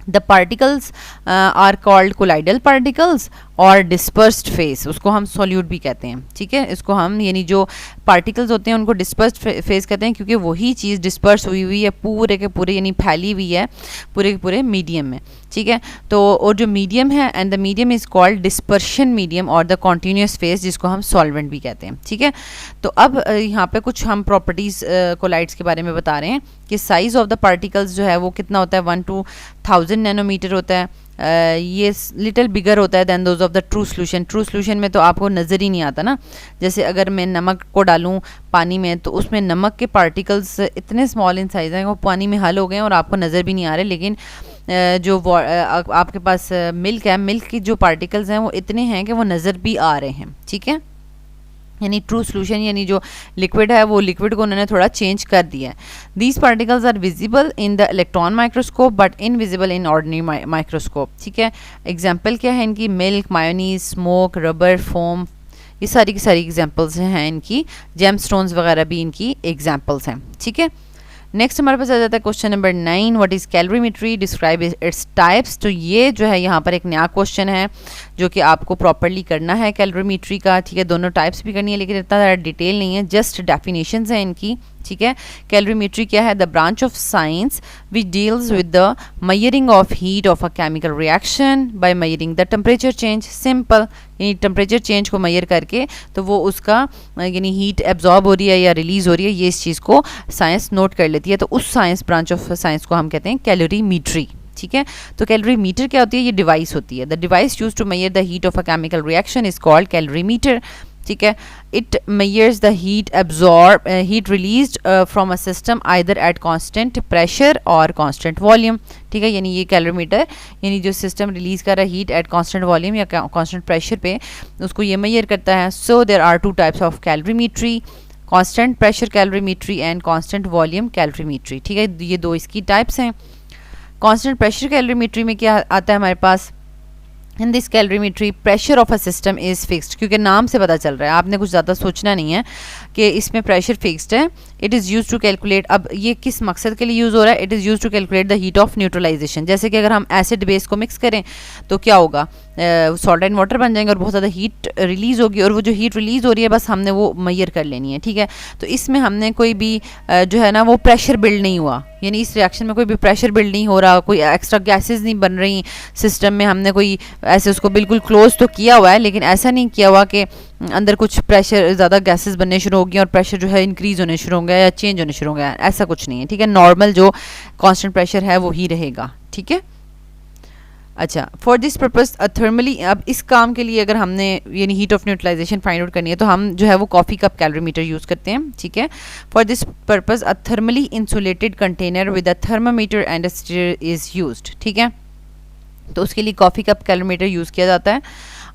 the particles are called colloidal particles और डिस्पर्स्ड फेस, उसको हम सॉल्यूट भी कहते हैं। ठीक है, इसको हम यानी जो पार्टिकल्स होते हैं उनको डिस्पर्स्ड फेस कहते हैं, क्योंकि वही चीज़ डिस्पर्स हुई हुई है पूरे के पूरे यानी फैली हुई है पूरे के पूरे मीडियम में। ठीक है, तो और जो मीडियम है and the medium is called dispersion medium और द कॉन्टीन्यूस फेस, जिसको हम सॉल्वेंट भी कहते हैं। ठीक है, तो अब यहाँ पे कुछ हम प्रॉपर्टीज़ कोलाइड्स के बारे में बता रहे हैं कि साइज़ ऑफ द पार्टिकल्स जो है वो कितना होता है, 1 to 1000 नैनोमीटर होता है। ये लिटिल बिगर होता है then those of the true solution. True solution में तो आपको नज़र ही नहीं आता ना, जैसे अगर मैं नमक को डालूं पानी में तो उसमें नमक के पार्टिकल्स इतने स्मॉल इन साइज़ हैं वो पानी में हल हो गए हैं और आपको नज़र भी नहीं आ रहे। लेकिन जो आपके पास मिल्क है, मिल्क की जो पार्टिकल्स हैं वो इतने हैं कि वो नज़र भी आ रहे हैं। ठीक है, यानी ट्रू सोल्यूशन यानी जो लिक्विड है वो लिक्विड को उन्होंने थोड़ा चेंज कर दिया है। These particles are visible in the electron microscope but invisible in ordinary microscope. ठीक है, एग्जाम्पल क्या है इनकी, milk, mayonnaise, smoke, rubber, foam, ये सारी की सारी एग्जाम्पल्स हैं इनकी। जेमस्टोन्स वगैरह भी इनकी एग्जाम्पल्स हैं। ठीक है, नेक्स्ट हमारे पास आ जाता है question number 9, what is calorimetry, describe its types. तो ये जो है यहाँ पर एक नया क्वेश्चन है जो कि आपको प्रॉपर्ली करना है कैलोरीमेट्री का। ठीक है, दोनों टाइप्स भी करनी है लेकिन इतना ज़्यादा डिटेल नहीं है, जस्ट डेफिनेशंस हैं इनकी। ठीक है। कैलोरीमेट्री क्या है? The branch of science which deals with the measuring of heat of a chemical reaction by measuring the temperature change. Simple, यानी टेम्परेचर चेंज को मेजर करके तो वो उसका यानी हीट एब्जॉर्ब हो रही है या रिलीज हो रही है, ये इस चीज़ को साइंस नोट कर लेती है। तो उस साइंस ब्रांच ऑफ साइंस को हम कहते हैं कैलोरीमेट्री। ठीक है। तो कैलोरीमीटर क्या होती है? ये डिवाइस होती है। The device use to measure the heat of a chemical reaction is called calorimeter. ठीक है। It measures the heat released from a system either at constant pressure और कांस्टेंट वॉल्यूम। ठीक है। यानी ये कैलोरीमीटर यानी जो सिस्टम रिलीज कर रहा है हीट एट कांस्टेंट वॉल्यूम या कांस्टेंट प्रेशर पे, उसको ये मेजर करता है। So there are two types of calorimetry, constant pressure calorimetry and constant volume calorimetry. ठीक है। ये दो इसकी टाइप्स हैं। कांस्टेंट प्रेशर कैलोरीमेट्री में क्या आता है हमारे पास? In this calorimetry pressure of a system is fixed, क्योंकि नाम से पता चल रहा है, आपने कुछ ज़्यादा सोचना नहीं है कि इसमें प्रेशर फिक्स्ड है। It is use to calculate, अब ये किस मकसद के लिए यूज़ हो रहा है? It is use to calculate the heat of neutralisation. जैसे कि अगर हम एसिड बेस को मिक्स करें तो क्या होगा? सॉल्ट एंड वाटर बन जाएंगे और बहुत ज़्यादा हीट रिलीज़ होगी, और वो जो हीट रिलीज़ हो रही है बस हमने वो मेजर कर लेनी है। ठीक है। तो इसमें हमने कोई भी जो है ना वो प्रेशर बिल्ड नहीं हुआ, यानी इस रिएक्शन में कोई भी प्रेशर बिल्ड नहीं हो रहा, कोई एक्स्ट्रा गैसेस नहीं बन रही सिस्टम में। हमने कोई ऐसे उसको बिल्कुल क्लोज तो किया हुआ है, लेकिन ऐसा नहीं किया हुआ कि अंदर कुछ प्रेशर ज़्यादा गैसेस बनने शुरू हो गई और प्रेशर जो है इंक्रीज़ होने शुरू हो गया या चेंज होने शुरू हो गया, ऐसा कुछ नहीं है। ठीक है। नॉर्मल जो कांस्टेंट प्रेशर है वो ही रहेगा। ठीक है। अच्छा, फॉर दिस पर्पस थर्मली, अब इस काम के लिए अगर हमने यानी heat of neutralisation find out करनी है तो हम जो है वो कॉफ़ी कप कैलोरीमीटर यूज़ करते हैं। ठीक है। For this purpose a thermally insulated container with a thermometer and a stir is used. ठीक है। तो उसके लिए कॉफ़ी कप कैलोरीमीटर यूज़ किया जाता है,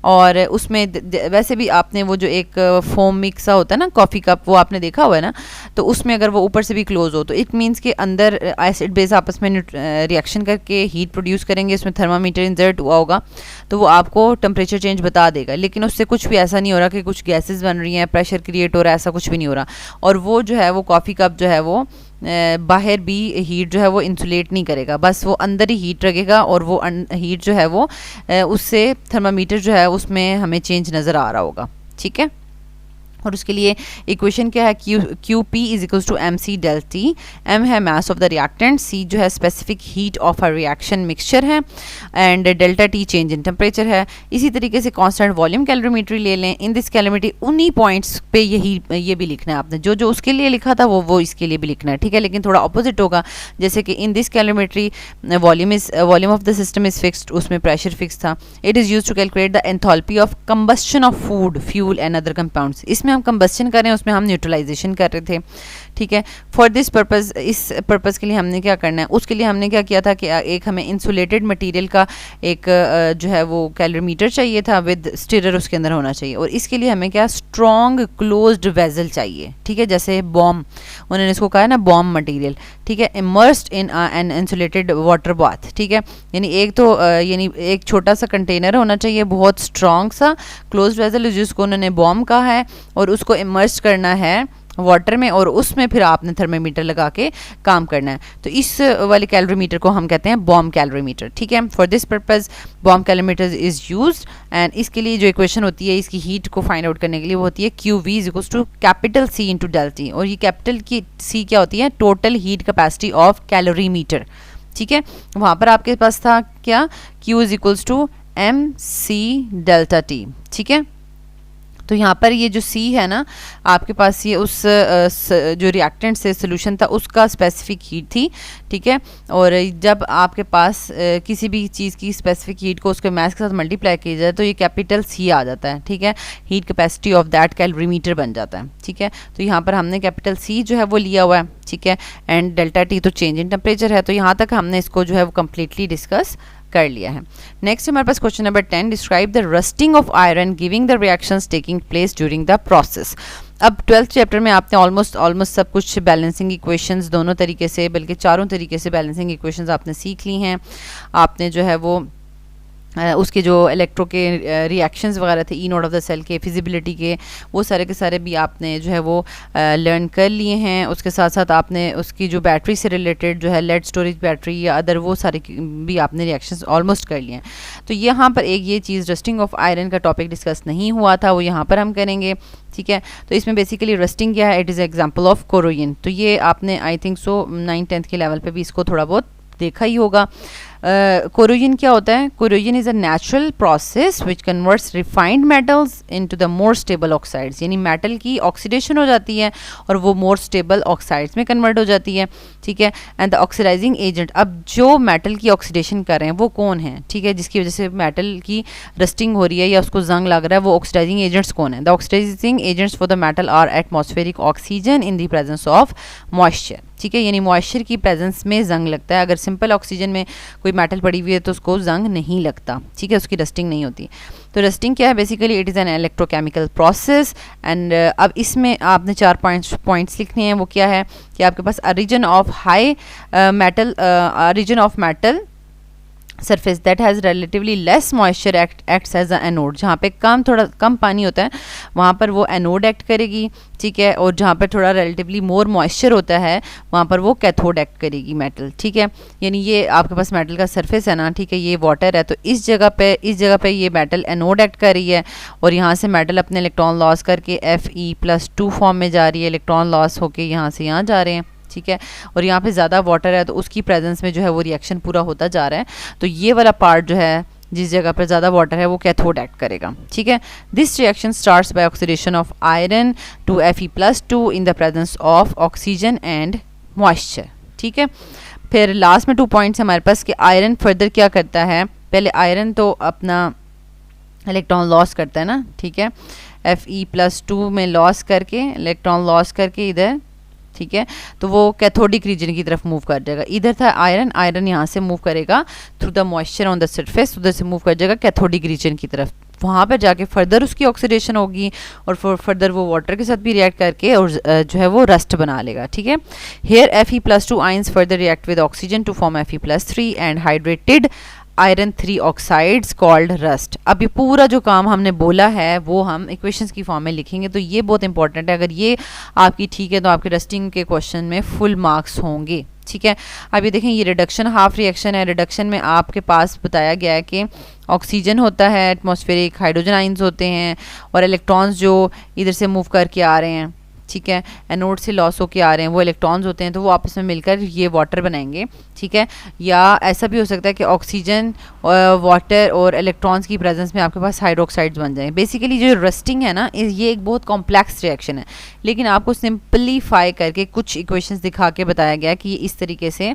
और उसमें वैसे भी आपने वो जो एक फोम मिक्स होता है ना कॉफ़ी कप, वो आपने देखा हुआ है ना, तो उसमें अगर वो ऊपर से भी क्लोज हो तो इट मीन्स कि अंदर एसिड बेस आपस में रिएक्शन करके हीट प्रोड्यूस करेंगे, उसमें थर्मामीटर इंसर्ट हुआ होगा तो वो आपको टेम्परेचर चेंज बता देगा। लेकिन उससे कुछ भी ऐसा नहीं हो रहा कि कुछ गैसेस बन रही हैं, प्रेशर क्रिएट हो रहा है, ऐसा कुछ भी नहीं हो रहा। और वो जो है वो कॉफ़ी कप जो है वो बाहर भी हीट जो है वो इंसुलेट नहीं करेगा, बस वो अंदर ही हीट रखेगा, और वो हीट जो है वो उससे थर्मामीटर जो है उसमें हमें चेंज नज़र आ रहा होगा। ठीक है। और उसके लिए इक्वेशन क्या है? Q P is equals to M C del T. M है mass of the reactant, C जो है specific heat of a reaction mixture है, and delta T change in temperature है। इसी तरीके से कांस्टेंट वॉल्यूम कैलोरीमेट्री ले लें। इन दिस कैलोरीमेट्री उन्हीं पॉइंट्स पे ये भी लिखना है आपने, जो जो उसके लिए लिखा था वो इसके लिए भी लिखना है। ठीक है। लेकिन थोड़ा अपोजिट होगा, जैसे कि in this calorimetry volume of the system is fixed, उसमें प्रेशर फिक्स था। It is use to calculate the enthalpy of combustion of food, fuel and other compounds. इसमें हम कंबस्शन कर रहे हैं, उसमें हम न्यूट्रलाइजेशन कर रहे थे। ठीक है। फॉर दिस पर्पस, इस पर्पस के लिए हमने क्या करना है? उसके लिए हमने क्या किया था कि एक हमें इंसुलेटेड मटेरियल का एक जो है वो कैलोरीमीटर चाहिए था विद स्टिरर उसके अंदर होना चाहिए, और इसके लिए हमें क्या स्ट्रॉन्ग क्लोज्ड वेजल चाहिए। ठीक है। जैसे बॉम्ब, उन्होंने इसको कहा है ना बॉम्ब मटेरियल। ठीक है। Immersed in an insulated water bath. ठीक है। यानी एक तो यानी एक छोटा सा कंटेनर होना चाहिए, बहुत स्ट्रॉन्ग सा क्लोज्ड वेजल, जिसको उन्होंने बॉम्ब कहा है, और उसको इमर्स करना है वाटर में, और उसमें फिर आपने थर्मामीटर लगा के काम करना है। तो इस वाले कैलोरीमीटर को हम कहते हैं बॉम्ब कैलोरीमीटर। ठीक है। For this purpose bomb calorimeter is used, and इसके लिए जो इक्वेशन होती है इसकी हीट को फाइंड आउट करने के लिए वो होती है Q V is equals to capital C into del T. और ये कैपिटल की सी क्या होती है? Total heat capacity of calorimeter. ठीक है। वहाँ पर आपके पास था क्या? Q is equals to M C delta T. ठीक है। तो यहाँ पर ये जो C है ना आपके पास, ये उस जो रिएक्टेंट से सोल्यूशन था उसका स्पेसिफिक हीट थी। ठीक है। और जब आपके पास किसी भी चीज़ की स्पेसिफिक हीट को उसके मास के साथ मल्टीप्लाई किया जाए तो ये कैपिटल C आ जाता है। ठीक है। Heat capacity of that calorimeter बन जाता है। ठीक है। तो यहाँ पर हमने कैपिटल C जो है वो लिया हुआ है। ठीक है। एंड डेल्टा टी तो चेंज इन टेम्परेचर है। तो यहाँ तक हमने इसको जो है वो कम्प्लीटली डिस्कस कर लिया है। नेक्स्ट हमारे पास question number 10, describe the rusting of iron giving the reactions taking place during the process. अब 12th चैप्टर में आपने ऑलमोस्ट सब कुछ बैलेंसिंग इक्वेशंस दोनों तरीके से, बल्कि चारों तरीके से बैलेंसिंग इक्वेशंस आपने सीख ली हैं। आपने जो है वो उसके जो इलेक्ट्रो के रिएक्शंस वगैरह थे E nought of the cell के, फिजिबिलिटी के, वो सारे के सारे भी आपने जो है वो लर्न कर लिए हैं। उसके साथ साथ आपने उसकी जो बैटरी से रिलेटेड जो है लेड स्टोरेज बैटरी या अदर वो सारे भी आपने रिएक्शंस ऑलमोस्ट कर लिए हैं। तो यहाँ पर एक ये चीज़ रस्टिंग ऑफ आयरन का टॉपिक डिस्कस नहीं हुआ था, वो यहाँ पर हम करेंगे, ठीक है। तो इसमें बेसिकली रस्टिंग क्या है, it is example of corrosion. तो ये आपने आई थिंक सो 9th-10th के लेवल पर भी इसको थोड़ा बहुत देखा ही होगा। कोरोजन क्या होता है? Corrosion is a natural process which converts refined metals into the more stable oxides, यानी मेटल की ऑक्सीडेशन हो जाती है और वो मोर स्टेबल ऑक्साइड्स में कन्वर्ट हो जाती है, ठीक है। एंड द ऑक्सीडाइजिंग एजेंट, अब जो मेटल की ऑक्सीडेशन कर रहे हैं वो कौन है, ठीक है, जिसकी वजह से मेटल की रस्टिंग हो रही है या उसको जंग लग रहा है, वो ऑक्सीडाइजिंग एजेंट्स कौन है? The oxidising agents for the metal are atmospheric oxygen in the presence of moisture, ठीक है, यानी मॉइस्चर की प्रेजेंस में जंग लगता है। अगर सिंपल ऑक्सीजन में कोई मेटल पड़ी हुई है तो उसको जंग नहीं लगता, ठीक है, उसकी रस्टिंग नहीं होती। तो रस्टिंग क्या है? Basically it is an electrochemical process. And अब इसमें आपने 4 पॉइंट्स लिखने हैं। वो क्या है कि आपके पास region of high region of metal surface that has relatively less moisture acts as a anode, जहाँ पे थोड़ा कम पानी होता है वहाँ पर वो एनोड एक्ट करेगी, ठीक है, और जहाँ पर थोड़ा रिलेटिवली मोर मॉइस्चर होता है वहाँ पर वो कैथोड एक्ट करेगी मेटल, ठीक है। यानी ये आपके पास मेटल का सरफेस है ना, ठीक है, ये वाटर है, तो इस जगह पे ये मेटल एनोड एक्ट कर रही है और यहाँ से मेटल अपने इलेक्ट्रॉन लॉस करके Fe+2 फॉर्म में जा रही है, इलेक्ट्रॉन लॉस होके यहाँ से यहाँ जा रहे हैं, ठीक है, और यहाँ पे ज़्यादा वाटर है तो उसकी प्रेजेंस में जो है वो रिएक्शन पूरा होता जा रहा है। तो ये वाला पार्ट जो है जिस जगह पर ज़्यादा वाटर है वो कैथोड एक्ट करेगा, ठीक है। This reaction starts by oxidation of iron to Fe+2 in the presence of oxygen and moisture, ठीक है। फिर लास्ट में 2 पॉइंट्स हमारे पास कि आयरन फर्दर क्या करता है। पहले आयरन तो अपना इलेक्ट्रॉन लॉस करता है ना, ठीक है, Fe+2 में लॉस करके, इलेक्ट्रॉन लॉस करके इधर, ठीक है, तो वो कैथोडिक रीजन की तरफ मूव कर जाएगा। इधर था आयरन यहाँ से मूव करेगा through the moisture on the surface, उधर से मूव कर जाएगा कैथोडिक रीजन की तरफ, वहाँ पर जाके फर्दर उसकी ऑक्सीडेशन होगी और फर्दर वो वाटर के साथ भी रिएक्ट करके और जो है वो रस्ट बना लेगा, ठीक है। Here Fe+2 ions further react with oxygen to form Fe+3 and hydrated iron 3 oxides called rust. अब ये पूरा जो काम हमने बोला है वो हम इक्वेशंस की फॉर्म में लिखेंगे, तो ये बहुत इंपॉर्टेंट है। अगर ये आपकी ठीक है तो आपके रस्टिंग के क्वेश्चन में फुल मार्क्स होंगे, ठीक है। अब ये देखें, ये रिडक्शन हाफ रिएक्शन है। रिडक्शन में आपके पास बताया गया है कि ऑक्सीजन होता है एटमॉस्फेरिक, हाइड्रोजन आइंस होते हैं और इलेक्ट्रॉन्स जो इधर से मूव करके आ रहे हैं, ठीक है, एनोड से लॉस होके आ रहे हैं, वो इलेक्ट्रॉन्स होते हैं, तो वो आपस में मिलकर ये वाटर बनाएंगे, ठीक है। या ऐसा भी हो सकता है कि ऑक्सीजन वाटर और इलेक्ट्रॉन्स की प्रेजेंस में आपके पास हाइड्रोक्साइड्स बन जाएं। बेसिकली जो रस्टिंग है ना, ये एक बहुत कॉम्प्लेक्स रिएक्शन है, लेकिन आपको सिंपलीफाई करके कुछ इक्वेशंस दिखा के बताया गया कि इस तरीके से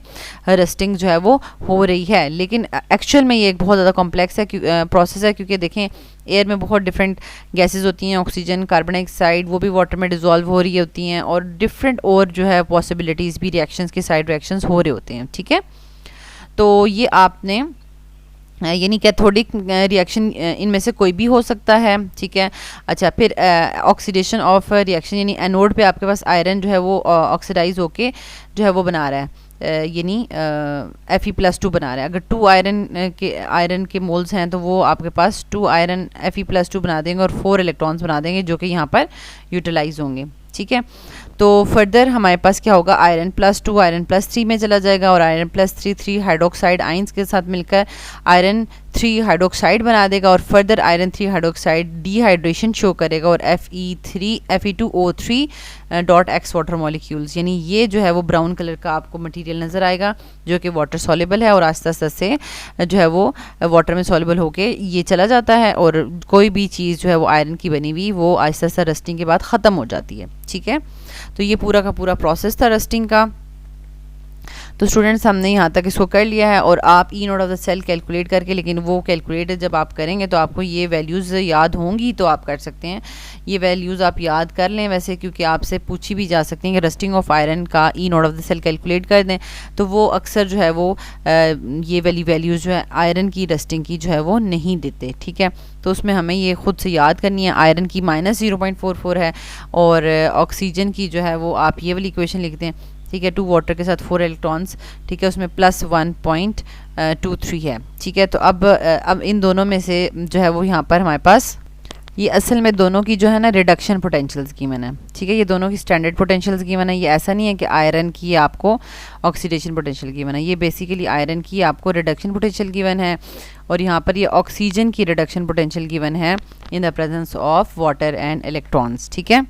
रस्टिंग जो है वो हो रही है। लेकिन एक्चुअल में ये एक बहुत ज़्यादा कॉम्प्लेक्स है प्रोसेस है, क्योंकि देखें एयर में बहुत डिफरेंट गैसेस होती हैं, ऑक्सीजन, कार्बन डाइऑक्साइड, वो भी वाटर में डिजॉल्व हो रही होती हैं और डिफरेंट और जो है पॉसिबिलिटीज़ भी रिएक्शंस के साइड रिएक्शंस हो रहे होते हैं, ठीक है। तो ये आपने यानी कैथोडिक रिएक्शन इनमें से कोई भी हो सकता है, ठीक है। अच्छा, फिर ऑक्सीडेशन ऑफ रिएक्शन, यानी एनोड पे आपके पास आयरन जो है वो ऑक्सीडाइज होके जो है वो बना रहा है, यानी Fe+2 बना रहा है। अगर 2 आयरन के मोल्स हैं तो वो आपके पास 2 आयरन Fe+2 बना देंगे और 4 इलेक्ट्रॉन्स बना देंगे जो कि यहाँ पर यूटिलाइज होंगे, ठीक है। तो फर्दर हमारे पास क्या होगा, आयरन+2 आयरन+3 में चला जाएगा और आयरन+3 3 हाइड्रोक्साइड आइंस के साथ मिलकर आयरन 3 हाइड्रोक्साइड बना देगा और further iron 3 hydroxide dehydration show करेगा और Fe2O3.X वाटर मॉलिक्यूल्स, यानी ये जो है वो ब्राउन कलर का आपको मटेरियल नज़र आएगा जो कि वाटर सॉल्युबल है और आस्ते आस्ते से जो है वो वाटर में सॉल्युबल होके ये चला जाता है और कोई भी चीज़ जो है वो आयरन की बनी हुई वो आस्ते आस्ते रस्टिंग के बाद ख़त्म हो जाती है, ठीक है। तो ये पूरा का पूरा प्रोसेस था रस्टिंग का। तो स्टूडेंट्स हमने यहाँ तक इसको कर लिया है और आप E nought of the cell calculate करके, लेकिन वो कैलकुलेट जब आप करेंगे तो आपको ये वैल्यूज़ याद होंगी तो आप कर सकते हैं। ये वैल्यूज़ आप याद कर लें वैसे, क्योंकि आपसे पूछी भी जा सकती हैं कि रस्टिंग ऑफ आयरन का E nought of the cell calculate कर दें, तो वो अक्सर जो है वो ये वाली वैल्यूज़ जो है आयरन की रस्टिंग की जो है वो नहीं देते, ठीक है। तो उसमें हमें ये खुद से याद करनी है। आयरन की -0.44 है और ऑक्सीजन की जो है वो आप ये वाली इक्वेशन लिखते हैं, ठीक है, 2 वाटर के साथ 4 इलेक्ट्रॉन्स, ठीक है, उसमें +1.0 2-3 है, ठीक है। तो अब इन दोनों में से जो है वो यहाँ पर हमारे पास ये असल में दोनों की जो है ना रिडक्शन पोटेंशियल्स गिवन है, ठीक है। ये दोनों की स्टैंडर्ड पोटेंशियल्स गिवन है। ये ऐसा नहीं है कि आयरन की आपको ऑक्सीडेशन पोटेंशियल गिवन है, ये बेसिकली आयरन की आपको रिडक्शन पोटेंशियल गिवन है, और यहाँ पर ये ऑक्सीजन की रिडक्शन पोटेंशियल गिवन है इन the presence of water and electrons, ठीक है।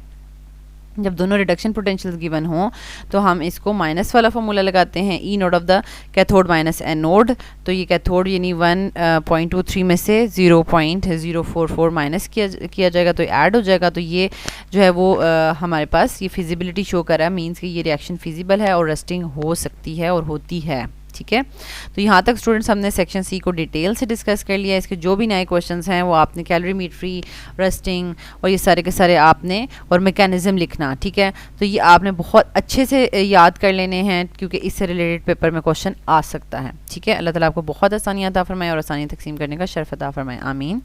जब दोनों रिडक्शन पोटेंशियल्स गिवन हों तो हम इसको माइनस वाला फॉर्मूला लगाते हैं, ई nought of the cathode minus anode. तो ये कैथोड यानी 1.23 में से 0.044 माइनस किया जाएगा तो ऐड हो जाएगा। तो ये जो है वो हमारे पास ये फिजिबिलिटी शो कर रहा है, मीन्स कि ये रिएक्शन फिजिबल है और रस्टिंग हो सकती है और होती है, ठीक है। तो यहाँ तक स्टूडेंट्स हमने सेक्शन सी को डिटेल से डिस्कस कर लिया है। इसके जो भी नए क्वेश्चंस हैं वो आपने कैलोरीमेट्री, रस्टिंग और ये सारे के सारे आपने और मैकेनिज्म लिखना, ठीक है। तो ये आपने बहुत अच्छे से याद कर लेने हैं क्योंकि इससे रिलेटेड पेपर में क्वेश्चन आ सकता है, ठीक है। अल्लाह ताला आपको बहुत आसानियाँ अता फरमाए और आसानी तकसीम करने का शर्फ अता फरमाए, आमीन।